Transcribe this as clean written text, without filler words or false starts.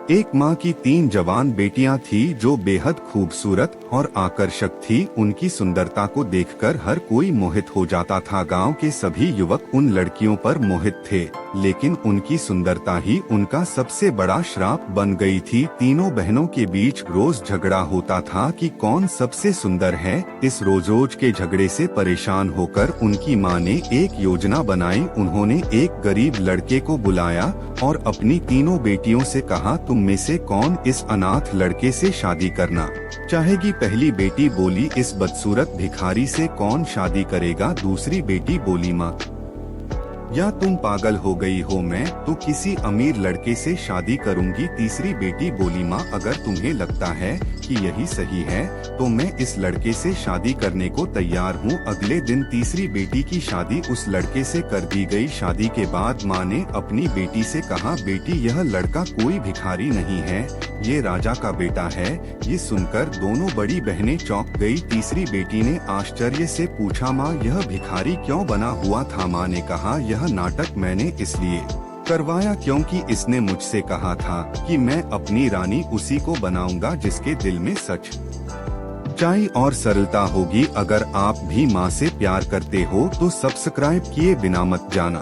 एक माँ की 3 जवान बेटियां थी जो बेहद खूबसूरत और आकर्षक थी। उनकी सुंदरता को देखकर हर कोई मोहित हो जाता था। गांव के सभी युवक उन लड़कियों पर मोहित थे, लेकिन उनकी सुंदरता ही उनका सबसे बड़ा श्राप बन गई थी। तीनों बहनों के बीच रोज झगड़ा होता था कि कौन सबसे सुंदर है। इस रोज के झगड़े से परेशान होकर उनकी माँ ने एक योजना बनाई। उन्होंने एक गरीब लड़के को बुलाया और अपनी तीनों बेटियों से कहा, तुम में से कौन इस अनाथ लड़के से शादी करना चाहेगी? पहली बेटी बोली, इस बदसूरत भिखारी से कौन शादी करेगा? दूसरी बेटी बोली, माँ या तुम पागल हो गई हो, मैं तो किसी अमीर लड़के से शादी करूंगी। तीसरी बेटी बोली, माँ अगर तुम्हें लगता है कि यही सही है तो मैं इस लड़के से शादी करने को तैयार हूँ। अगले दिन तीसरी बेटी की शादी उस लड़के से कर दी गई। शादी के बाद माँ ने अपनी बेटी से कहा, बेटी यह लड़का कोई भिखारी नहीं है, ये राजा का बेटा है। ये सुनकर दोनों बड़ी बहनें चौंक गई। तीसरी बेटी ने आश्चर्य से पूछा, माँ यह भिखारी क्यों बना हुआ था? माँ ने कहा, यह नाटक मैंने इसलिए करवाया क्योंकि इसने मुझसे कहा था कि मैं अपनी रानी उसी को बनाऊंगा जिसके दिल में सच्चाई और सरलता होगी। अगर आप भी माँ से प्यार करते हो तो सब्सक्राइब किए बिना मत जाना।